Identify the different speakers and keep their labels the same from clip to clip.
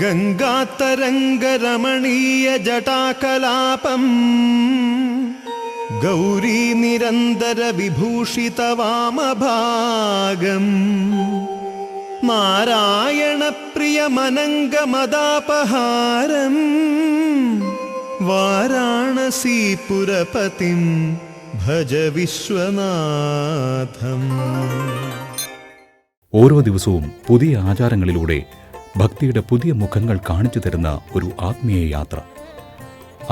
Speaker 1: ഗംഗാതരംഗരമണീയ ജടാകലാപം ഗൗരീ നിരന്തര വിഭൂഷിത വാമഭാഗം നാരായണ പ്രിയമനംഗമദാപഹാരം വാരാണസീപുരപതിം ഭജ വിശ്വനാഥം.
Speaker 2: ഓരോ ദിവസവും പുതിയ ആചാരങ്ങളിലൂടെ ഭക്തിയുടെ പുതിയ മുഖങ്ങൾ കാണിച്ചു തരുന്ന ഒരു ആത്മീയ യാത്ര.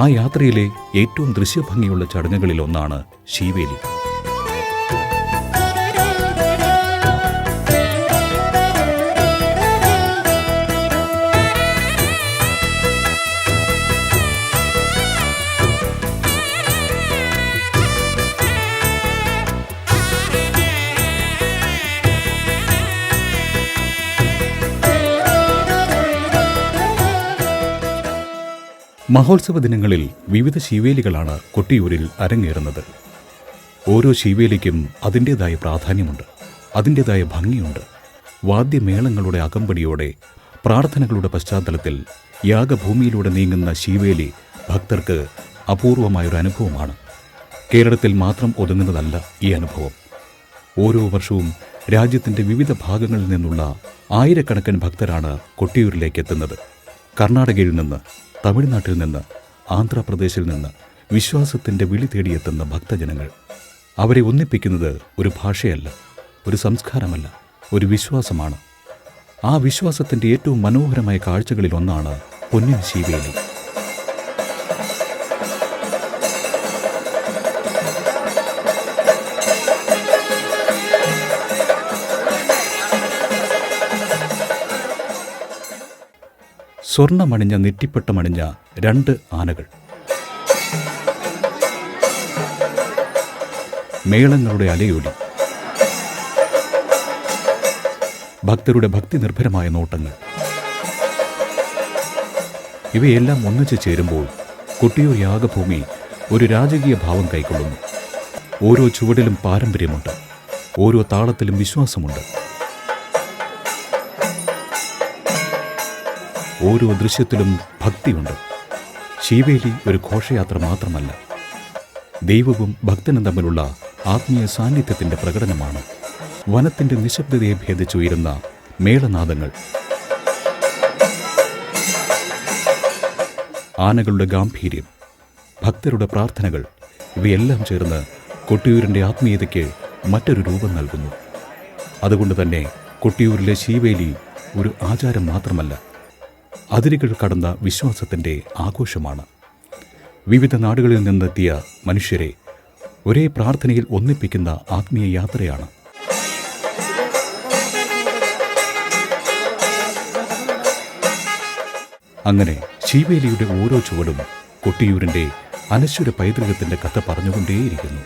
Speaker 2: ആ യാത്രയിലെ ഏറ്റവും ദൃശ്യഭംഗിയുള്ള ചടങ്ങുകളിലൊന്നാണ് ശീവേലി. മഹോത്സവ ദിനങ്ങളിൽ വിവിധ ശീവേലികളാണ് കൊട്ടിയൂരിൽ അരങ്ങേറുന്നത്. ഓരോ ശീവേലിക്കും അതിൻ്റേതായ പ്രാധാന്യമുണ്ട്, അതിൻ്റേതായ ഭംഗിയുണ്ട്. വാദ്യമേളങ്ങളുടെ അകമ്പടിയോടെ പ്രാർത്ഥനകളുടെ പശ്ചാത്തലത്തിൽ യാഗഭൂമിയിലൂടെ നീങ്ങുന്ന ശീവേലി ഭക്തർക്ക് അപൂർവമായൊരു അനുഭവമാണ്. കേരളത്തിൽ മാത്രം ഒതുങ്ങുന്നതല്ല ഈ അനുഭവം. ഓരോ വർഷവും രാജ്യത്തിൻ്റെ വിവിധ ഭാഗങ്ങളിൽ നിന്നുള്ള ആയിരക്കണക്കിന് ഭക്തരാണ് കൊട്ടിയൂരിലേക്ക് എത്തുന്നത്. കർണാടകയിൽ നിന്ന്, തമിഴ്നാട്ടിൽ നിന്ന്, ആന്ധ്രാപ്രദേശിൽ നിന്ന് വിശ്വാസത്തിൻ്റെ വിളി തേടിയെത്തുന്ന ഭക്തജനങ്ങൾ. അവരെ ഒന്നിപ്പിക്കുന്നത് ഒരു ഭാഷയല്ല, ഒരു സംസ്കാരമല്ല, ഒരു വിശ്വാസമാണ്. ആ വിശ്വാസത്തിൻ്റെ ഏറ്റവും മനോഹരമായ കാഴ്ചകളിലൊന്നാണ് പൊന്നിൻ ശീവേലി. സ്വർണ്ണമണിഞ്ഞ നെറ്റിപ്പട്ടമണിഞ്ഞ 2 ആനകൾ, മേളങ്ങളുടെ അലയൊലി, ഭക്തരുടെ ഭക്തി നിർഭരമായ നോട്ടങ്ങൾ, ഇവയെല്ലാം ഒന്നിച്ചു ചേരുമ്പോൾ കൊട്ടിയൂർ യാഗഭൂമി ഒരു രാജകീയ ഭാവം കൈക്കൊള്ളുന്നു. ഓരോ ചുവടിലും പാരമ്പര്യമുണ്ട്, ഓരോ താളത്തിലും വിശ്വാസമുണ്ട്, ഓരോ ദൃശ്യത്തിലും ഭക്തിയുണ്ട്. ശീവേലി ഒരു ഘോഷയാത്ര മാത്രമല്ല, ദൈവവും ഭക്തനും തമ്മിലുള്ള ആത്മീയ സാന്നിധ്യത്തിൻ്റെ പ്രകടനമാണ്. വനത്തിൻ്റെ നിശബ്ദതയെ ഭേദിച്ചുയരുന്ന മേളനാദങ്ങൾ, ആനകളുടെ ഗാംഭീര്യം, ഭക്തരുടെ പ്രാർത്ഥനകൾ, ഇവയെല്ലാം ചേർന്ന് കൊട്ടിയൂരിൻ്റെ ആത്മീയതയ്ക്ക് മറ്റൊരു രൂപം നൽകുന്നു. അതുകൊണ്ട് തന്നെ കൊട്ടിയൂരിലെ ശീവേലി ഒരു ആചാരം മാത്രമല്ല, അതിരുകൾ കടന്ന വിശ്വാസത്തിൻ്റെ ആഘോഷമാണ്. വിവിധ നാടുകളിൽ നിന്നെത്തിയ മനുഷ്യരെ ഒരേ പ്രാർത്ഥനയിൽ ഒന്നിപ്പിക്കുന്ന ആത്മീയ യാത്രയാണ്. അങ്ങനെ ശീവേലിയുടെ ഓരോ ചുവടും കൊട്ടിയൂരിൻ്റെ അനശ്വര പൈതൃകത്തിൻ്റെ കഥ പറഞ്ഞുകൊണ്ടേയിരിക്കുന്നു.